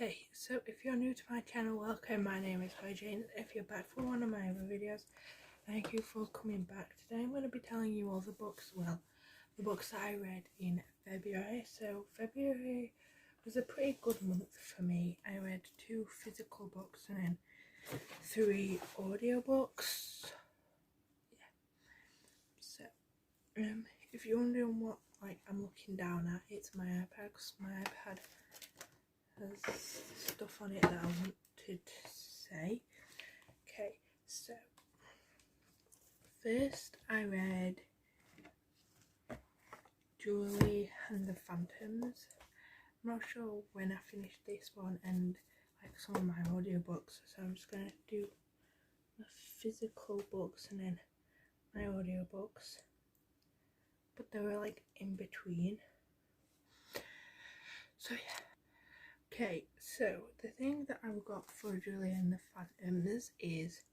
Okay, so if you're new to my channel, welcome. My name is Jane. If you're back for one of my other videos, thank you for coming back. Today I'm going to be telling you all the books, the books that I read in February. So February was a pretty good month for me. I read 2 physical books and then 3 audiobooks. Yeah. So if you're wondering what I'm looking down at, it's my iPad, because my iPad has stuff on it that I wanted to say. Okay, so first I read Julie and the Phantoms. I'm not sure when I finished this one and some of my audiobooks, so I'm just gonna do the physical books and then my audiobooks, but they were in between. So yeah. Okay, so the thing that I got for Julie and the Phantoms is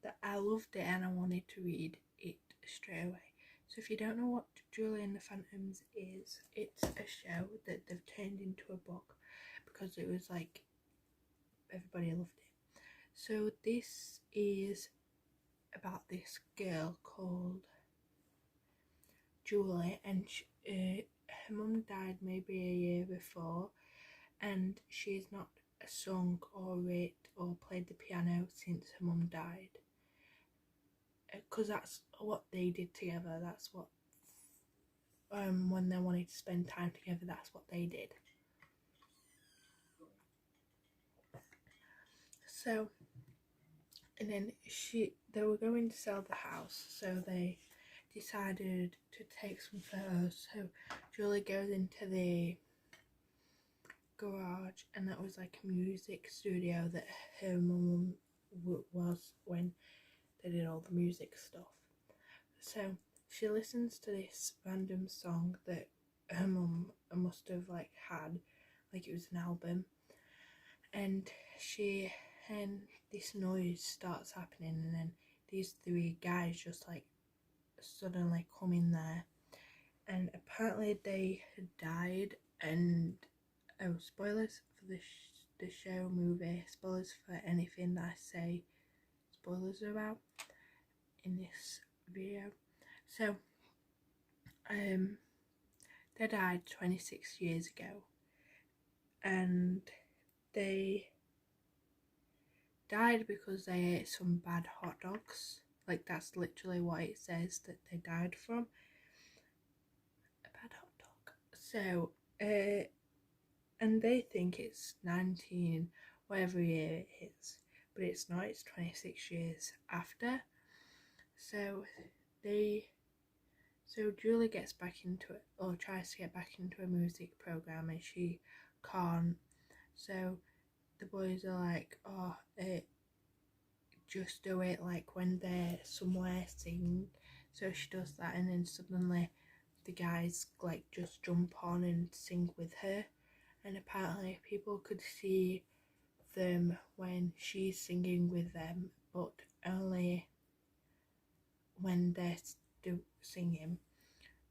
that I loved it and I wanted to read it straight away. So if you don't know what Julie and the Phantoms is, it's a show that they've turned into a book because it was everybody loved it. So this is about this girl called Julie, and her mum died maybe a year before, and she's not sung or wrote or played the piano since her mum died, because that's what they did together. That's what when they wanted to spend time together, that's what they did. So and then they were going to sell the house, so they decided to take some photos. So Julie goes into the garage, and that was a music studio that her mum was when they did all the music stuff. So she listens to this random song that her mum must have had, it was an album, and this noise starts happening, and then these 3 guys just suddenly come in there, and apparently they had died. And spoilers for the show, movie, spoilers for anything that I say spoilers about in this video. So they died 26 years ago, and they died because they ate some bad hot dogs. That's literally what it says that they died from, a bad hot dog. So and they think it's 19 whatever year it is, but it's not. It's 26 years after. So Julie gets back into it, or tries to get back into a music program, and she can't. So the boys are oh, just do it when they're somewhere, sing. So she does that, and then suddenly the guys just jump on and sing with her, and apparently people could see them when she's singing with them, but only when they're singing.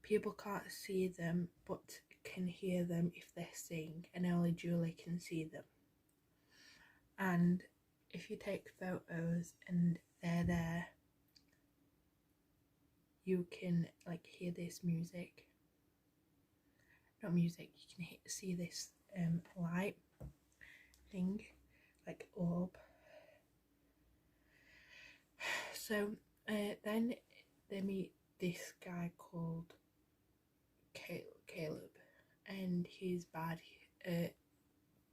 People can't see them but can hear them if they sing, and only Julie can see them. And if you take photos and they're there, you can hear this music, not music, you can see this light thing, orb. So then they meet this guy called Caleb, and he's bad,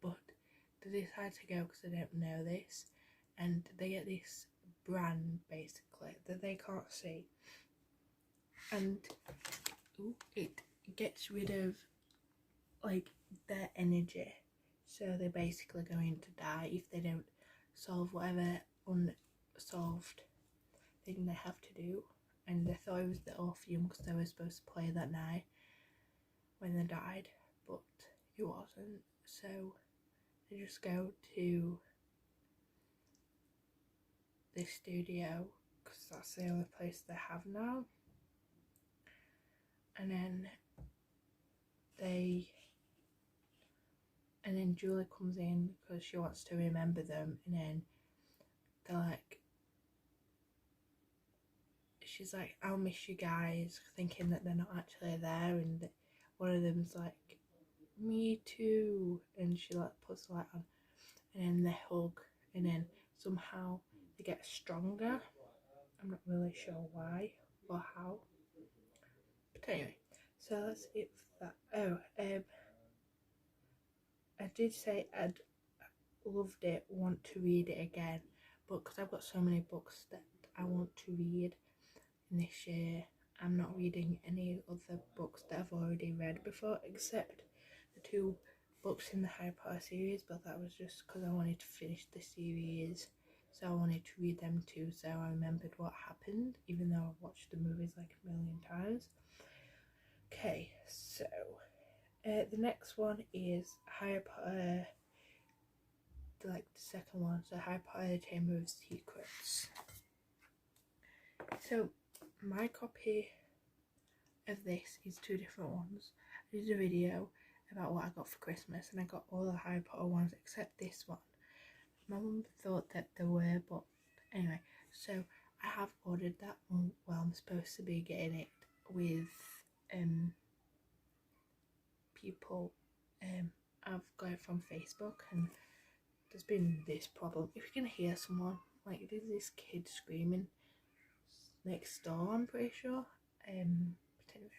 but they decide to go because they don't know this, and they get this brand basically that they can't see, and it gets rid of their energy, so they're basically going to die if they don't solve whatever unsolved thing they have to do. And they thought it was the Orpheum because they were supposed to play that night when they died, but it wasn't. So they just go to the studio because that's the only place they have now, and then they and then Julie comes in because she wants to remember them, and then they're like, she's like, I'll miss you guys, thinking that they're not actually there, and one of them's like, me too, and she like puts the light on, and then they hug, and then somehow they get stronger. I'm not really sure why or how, but anyway, so that's it for that. I did say I'd loved it, want to read it again, but because I've got so many books that I want to read in this year, I'm not reading any other books that I've already read before, except the 2 books in the Harry Potter series, but that was just because I wanted to finish the series, so I wanted to read them too, so I remembered what happened, even though I've watched the movies like a million times. Okay, so the next one is Harry Potter, like the second one, so Harry Potter the Chamber of Secrets. So my copy of this is 2 different ones. I did a video about what I got for Christmas, and I got all the Harry Potter ones except this one. My mum thought that there were, but anyway, so I have ordered that one. Well, I'm supposed to be getting it with people. I've got it from Facebook, and there's been this problem. If you can hear someone, like there's this kid screaming next door, I'm pretty sure. But anyway,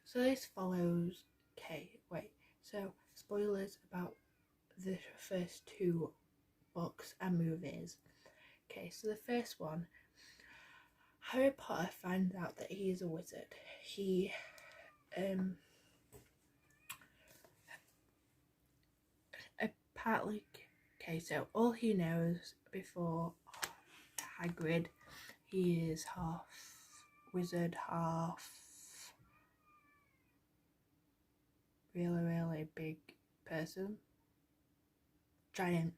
so this follows. Okay, wait. So spoilers about the first 2 books and movies. Okay, so the first one, Harry Potter finds out that he is a wizard. He partly, okay, so all he knows before Hagrid, he is half wizard, half really big person, giant.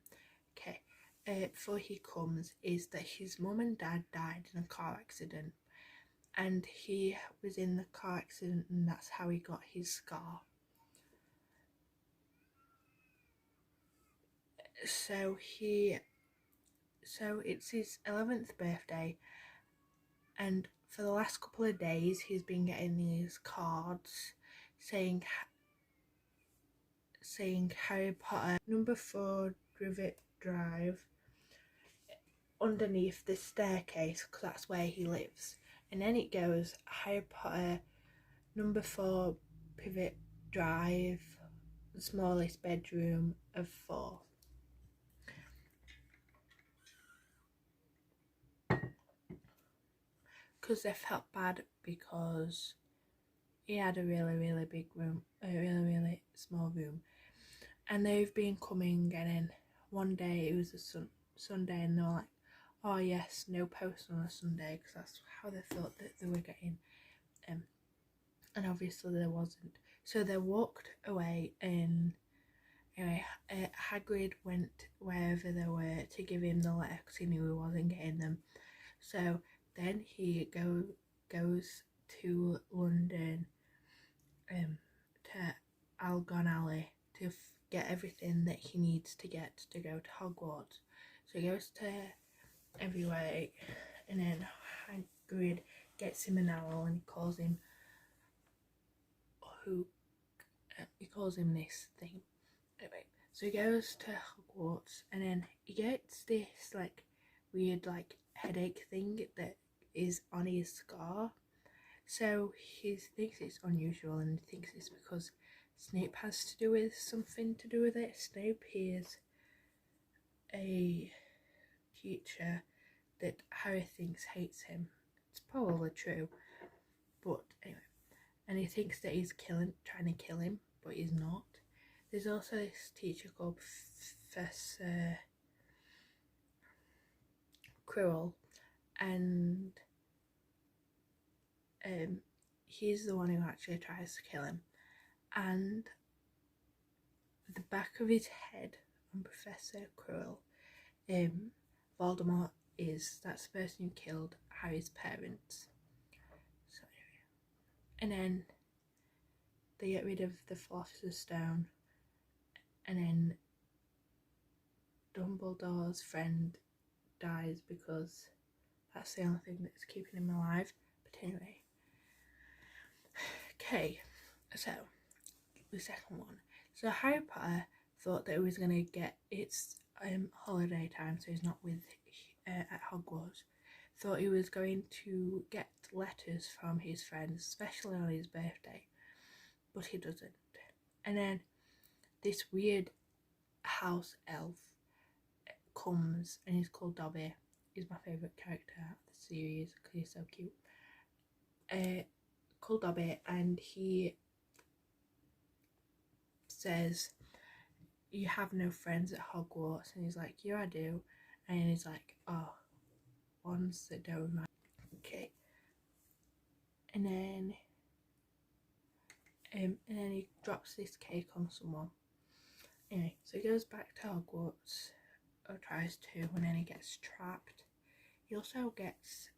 Okay, before he comes is that his mum and dad died in a car accident, and he was in the car accident, and that's how he got his scar. So it's his 11th birthday, and for the last couple of days he's been getting these cards saying Harry Potter number 4 Privet Drive underneath the staircase, because that's where he lives. And then it goes Harry Potter number 4 Privet Drive, the smallest bedroom of 4. Because they felt bad because he had a really big room, a really small room, and they've been coming, and then one day it was a Sunday, and they were like, oh yes, no post on a Sunday, because that's how they thought that they were getting, and obviously there wasn't. So they walked away, and anyway, Hagrid went wherever they were to give him the letter because he knew he wasn't getting them. So then he goes to London, to Diagon Alley to get everything that he needs to get to go to Hogwarts. So he goes to everywhere, and then Hagrid gets him an owl, and he calls him this thing. Anyway, so he goes to Hogwarts, and then he gets this like weird like headache thing that is on his scar. So he thinks it's unusual, and he thinks it's because Snape has to do with something to do with it. Snape is a teacher that Harry thinks hates him. It's probably true, but anyway, and he thinks that he's trying to kill him, but he's not. There's also this teacher called Professor Quirrell, and he's the one who actually tries to kill him. And the back of his head on Professor Quirrell, Voldemort that's the person who killed Harry's parents. So anyway, and then they get rid of the Philosopher's Stone, and then Dumbledore's friend dies because that's the only thing that's keeping him alive. But anyway, okay, so the second one. So Harry Potter thought that he was going to get its holiday time, so he's not with at Hogwarts. Thought he was going to get letters from his friends, especially on his birthday, but he doesn't. And then this weird house elf comes, and he's called Dobby. He's my favourite character of the series because he's so cute. Called Dobby, and he says, "You have no friends at Hogwarts," and he's like, "Yeah, I do," and he's like, "Oh, ones that don't remind." Okay, and then he drops this cake on someone. Anyway, so he goes back to Hogwarts, or tries to, and then he gets trapped. He also gets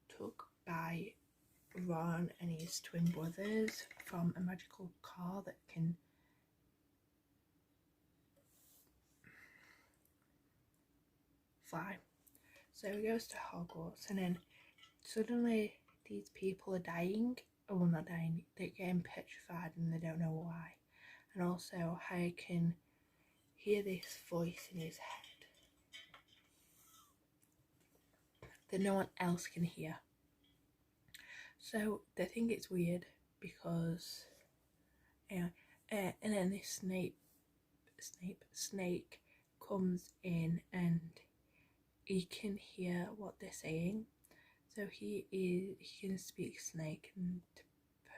took by Ron and his twin brothers from a magical car that can fly. So he goes to Hogwarts, and then suddenly these people are dying. Oh, well, not dying, they're getting petrified and they don't know why. And also Harry can hear this voice in his head that no one else can hear. So they think it's weird because, and then this snake comes in and he can hear what they're saying. So he can speak snake, and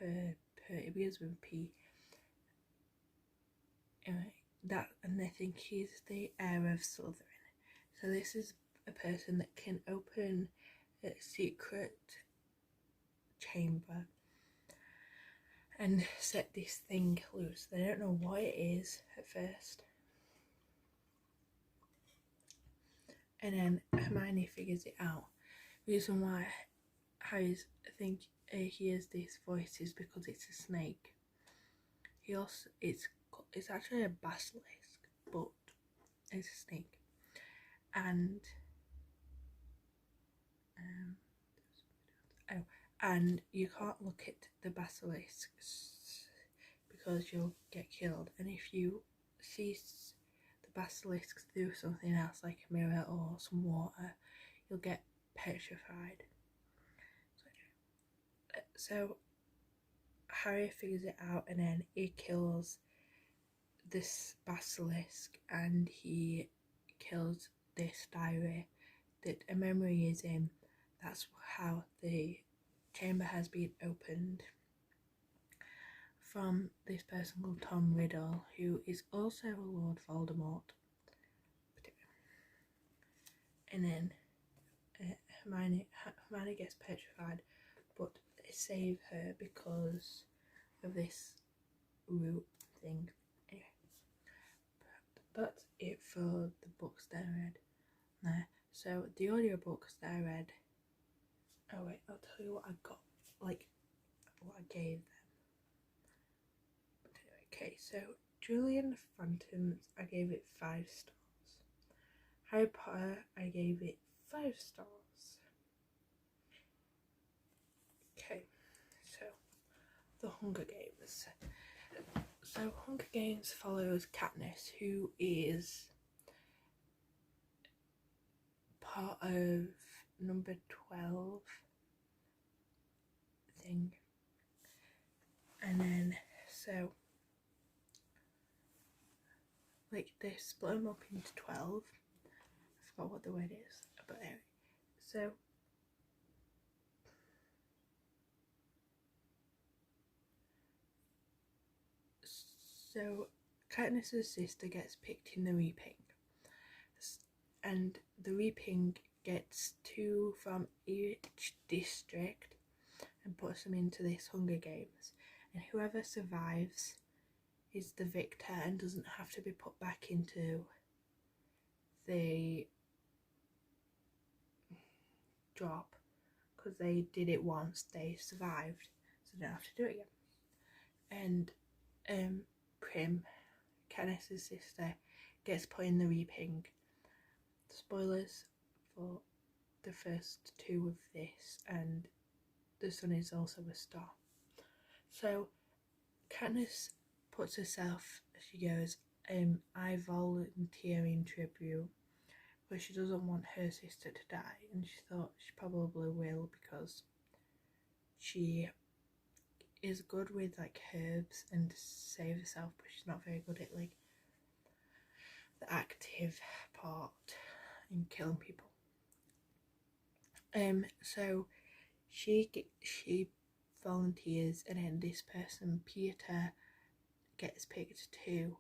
it begins with P. Anyway, and they think he's the heir of Slytherin. So this is a person that can open a secret chamber and set this thing loose. They don't know what it is at first. And then Hermione figures it out. The reason why Harry's think he hears this voice is because it's a snake. He also it's actually a basilisk, but it's a snake. And and you can't look at the basilisks because you'll get killed. And if you see the basilisks through something else like a mirror or some water, you'll get petrified. So Harry figures it out, and then he kills this basilisk, and he kills this diary that a memory is in. That's how the chamber has been opened, from this person called Tom Riddle, who is also Lord Voldemort. And then Hermione gets petrified, but they save her because of this root thing. Anyway, that's it for the books that I read. There. So the audiobooks that I read. Oh wait, I'll tell you what I got, like what I gave them. But anyway, okay, so Julian Phantoms, I gave it 5 stars. Harry Potter, I gave it 5 stars. Okay, so the Hunger Games. So Hunger Games follows Katniss, who is part of number 12 thing. And then, so, like, they split them up into 12. I forgot what the word is, but anyway. So Katniss's sister gets picked in the Reaping, and the Reaping gets 2 from each district and puts them into this Hunger Games, and whoever survives is the victor and doesn't have to be put back into the job, because they did it once, they survived, so they don't have to do it again. And Prim, Katniss's sister, gets put in the reaping. Spoilers for the first two of this, and the sun is also a star. So Katniss puts herself, she goes, I volunteer in tribute, but she doesn't want her sister to die, and she thought she probably will because she is good with like herbs and to save herself, but she's not very good at like the active part in killing people. So she volunteers, and then this person, Peter, gets picked too,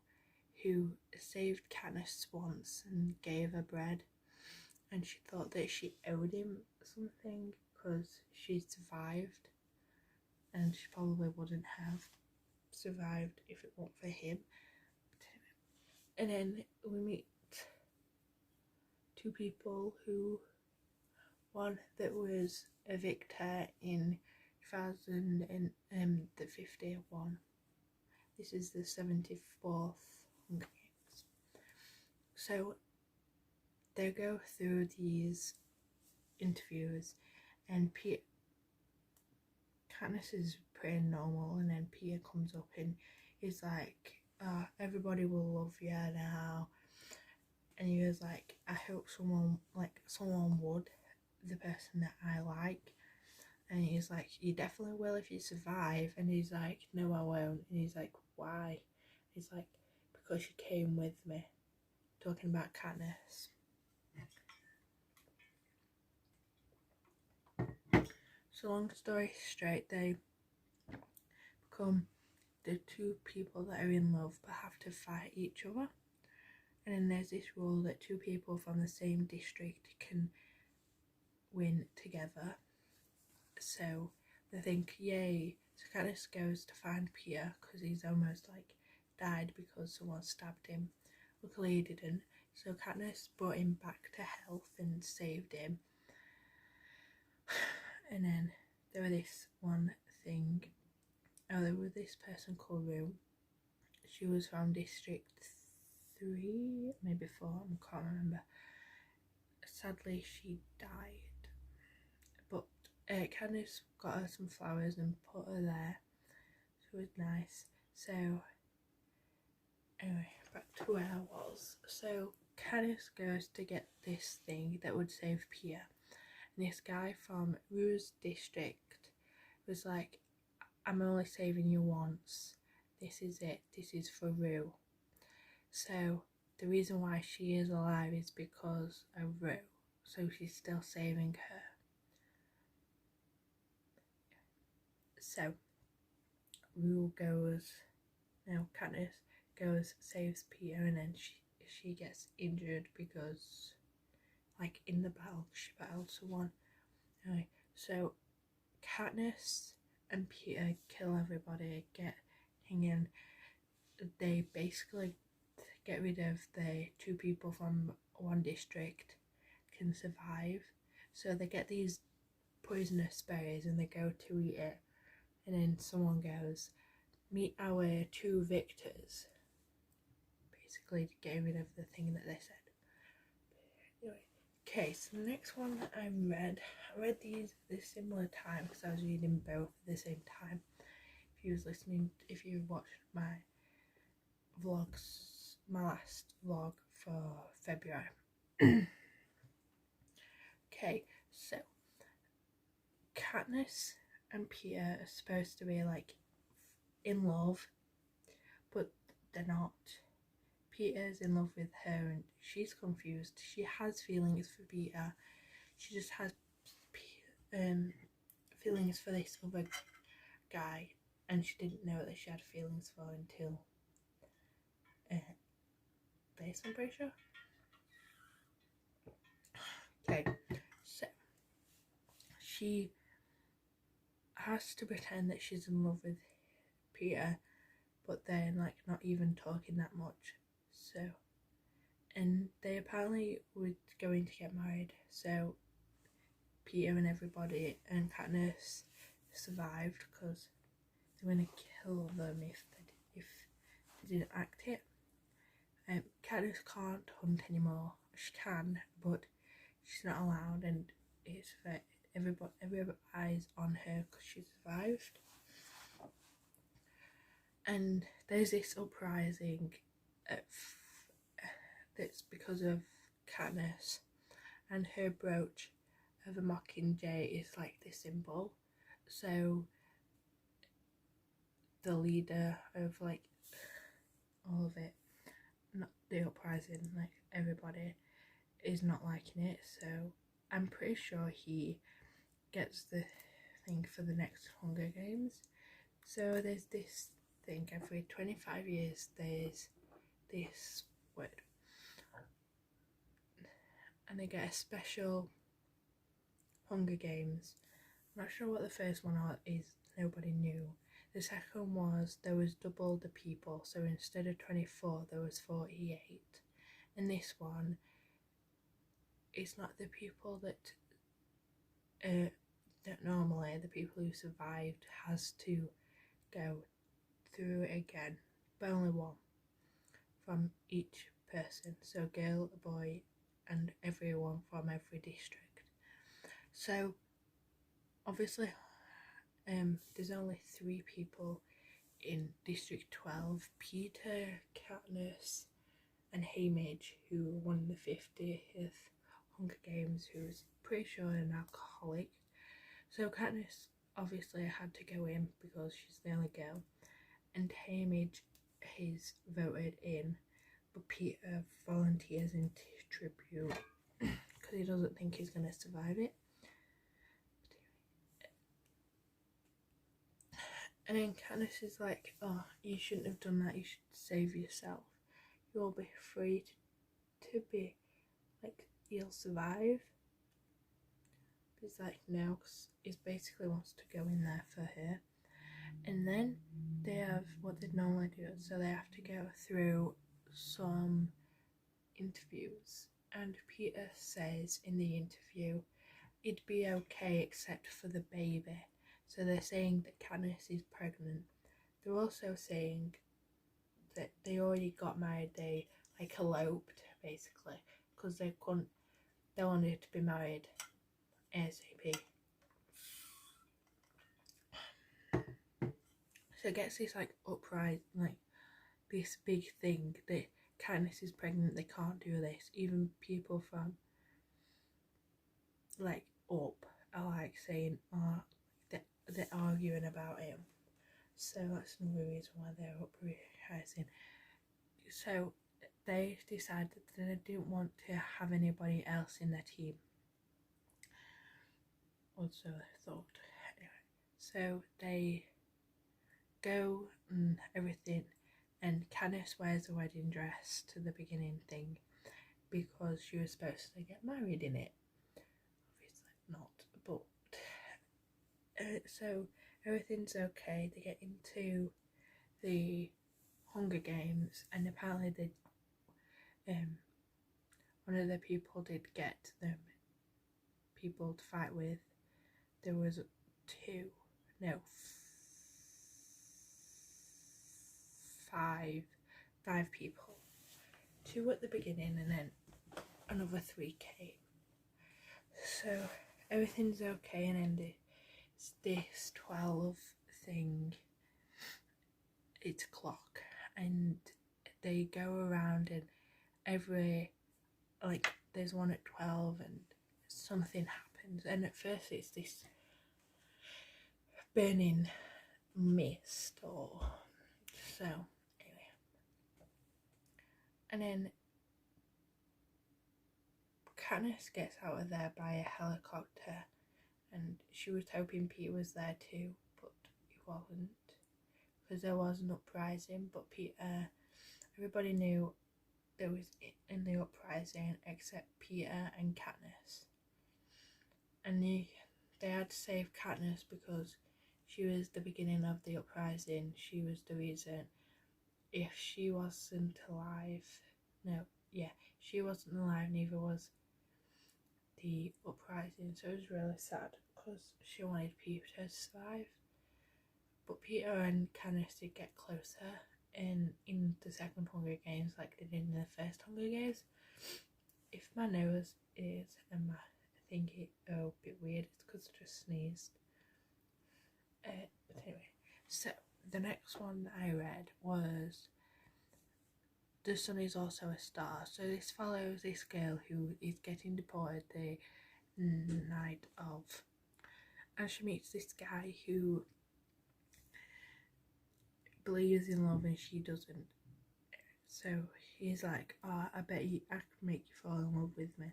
who saved Katniss once and gave her bread, and she thought that she owed him something because she survived, and she probably wouldn't have survived if it weren't for him. And then we meet two people who, one that was a victor in 2051. This is the 74th Hunger Games. So they go through these interviews, and Katniss is pretty normal, and then Peter comes up and he's like, everybody will love you now. And he was like, I hope someone would, the person that I like. And he's like, you definitely will if you survive. And he's like, no, I won't. And he's like, why? He's like, because you came with me. Talking about Katniss. So long story straight, they become the two people that are in love but have to fight each other. And then there's this rule that two people from the same district can win together. So they think, yay. So Katniss goes to find Peter because he's almost like died because someone stabbed him. Luckily he didn't. So Katniss brought him back to health and saved him. And then there was this one thing. There was this person called Rue. She was from District 3, maybe 4, I can't remember. Sadly, she died. But Katniss got her some flowers and put her there. So it was nice. So, anyway, back to where I was. So, Katniss goes to get this thing that would save Peter. And this guy from Rue's district was like, I'm only saving you once. This is it. This is for Rue. So the reason why she is alive is because of Rue. So she's still saving her. So Katniss goes, saves Peter, and then she gets injured because, like, in the battle, she battled someone. Anyway, so Katniss and Peter kill everybody, get hanging. They basically get rid of the two people from one district can survive. So they get these poisonous berries and they go to eat it, and then someone goes, meet our two victors, basically getting rid of the thing that they said. Anyway, okay, so the next one that I read these at a similar time because I was reading both at the same time. If you watched my vlogs, my last vlog for February. Okay, so Katniss and Peter are supposed to be like in love, but they're not. Peter's in love with her and she's confused. She has feelings for Peter. She just has feelings for this other guy, and she didn't know that she had feelings for until base, I'm pretty sure. Okay, so she has to pretend that she's in love with Peter, but they're like not even talking that much. So, and they apparently were going to get married. So Peter and everybody and Katniss survived because they were gonna kill them if didn't act it. Katniss can't hunt anymore. She can, but she's not allowed, and it's for everybody eyes on her because she survived. And there's this uprising that's because of Katniss, and her brooch of a mockingjay is like the symbol. So the leader of like all of it, not the uprising, like everybody is not liking it. So I'm pretty sure he gets the thing for the next Hunger Games. So there's this thing every 25 years, there's this word, and they get a special Hunger Games. I'm not sure what the first one is, nobody knew. The second was there was double the people, so instead of 24 there was 48. And this one, it's not the people that normally the people who survived has to go through it again, but only one from each person, so a girl, a boy, and everyone from every district. So obviously there's only 3 people in District 12, Peeta, Katniss and Haymitch, who won the 50th Hunger Games, who's pretty sure an alcoholic. So Katniss obviously had to go in because she's the only girl, and Haymitch is voted in, but Peeta volunteers into tribute because he doesn't think he's going to survive it. And then Katniss is like, oh, you shouldn't have done that, you should save yourself. You'll be free to be, like, you'll survive. He's like, no, because he basically wants to go in there for her. And then they have what they normally do, so they have to go through some interviews. And Peeta says in the interview, it'd be okay except for the baby. So they're saying that Katniss is pregnant. They're also saying that they already got married, they like eloped basically, because they wanted to be married ASAP. So it gets this like uprising, like this big thing that Katniss is pregnant, they can't do this. Even people from like up are like saying, oh, they're arguing about him. So that's another reason why they're uprising. So they decided that they didn't want to have anybody else in their team. Also, I thought. Anyway, so they go and everything, and Katniss wears a wedding dress to the beginning thing because she was supposed to get married in it. Obviously not, but so everything's okay. They get into the Hunger Games, and apparently they one of the people did get them people to fight with. There was 5 people. 2 at the beginning and then another 3 came. So everything's okay, and then it's this 12 thing, it's a clock, and they go around, and there's one at 12 and something happens, and at first it's this burning mist or so anyway, and then Katniss gets out of there by a helicopter, and she was hoping Peeta was there too, but he wasn't because there was an uprising. But Peeta, everybody knew there was in the uprising except Peeta and Katniss, and they had to save Katniss because she was the beginning of the uprising. She was the reason. If she wasn't alive, she wasn't alive, neither was the uprising. So it was really sad because she wanted Peeta to survive. But Peeta and Katniss did get closer, in the second Hunger Games like they did in the first Hunger Games. If my nose is and my thingy a bit weird, it's because I just sneezed. But anyway, so the next one that I read was The Sun Is Also a Star. So this follows this girl who is getting deported the night of, and she meets this guy who believes in love and she doesn't. So he's like, oh, I bet I can make you fall in love with me.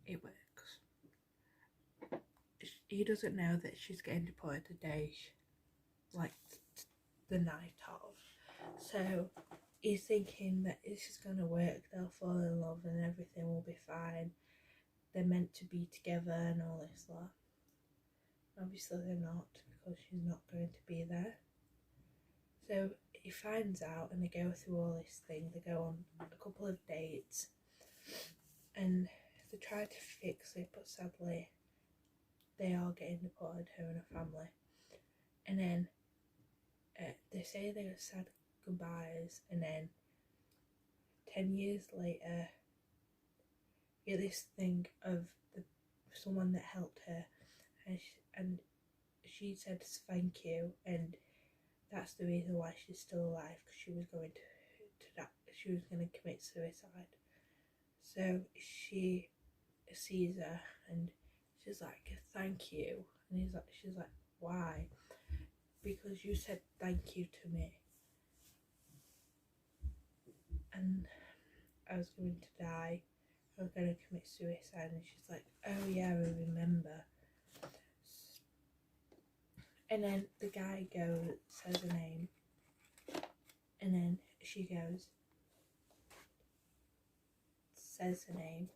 It works. He doesn't know that she's getting deported the day, like the night of. So he's thinking that it's just gonna work, they'll fall in love and everything will be fine. They're meant to be together and all this lot. Obviously they're not, because she's not going to be there. So he finds out and they go through all this thing. They go on a couple of dates and they try to fix it, but sadly they are getting deported, her and her family. And then they say their sad goodbyes, and then 10 years later you get this thing of someone that helped her, and she said thank you, and that's the reason why she's still alive, because she was going to that, she was going to commit suicide. So she sees her and she's like, thank you, and she's like, why? Because you said thank you to me and I was going to die, I was going to commit suicide. And she's like, oh yeah, I remember. And then the guy goes, says her name, and then she goes, says her name.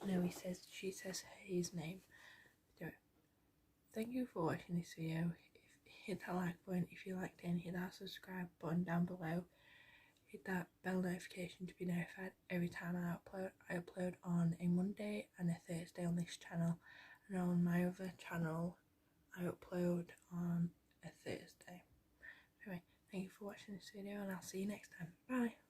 No, she says his name. Do it. Thank you for watching this video. Hit that like button if you liked it, and hit that subscribe button down below. Hit that bell notification to be notified every time I upload on a Monday and a Thursday on this channel, and on my other channel I upload on a Thursday. Anyway, thank you for watching this video and I'll see you next time. Bye.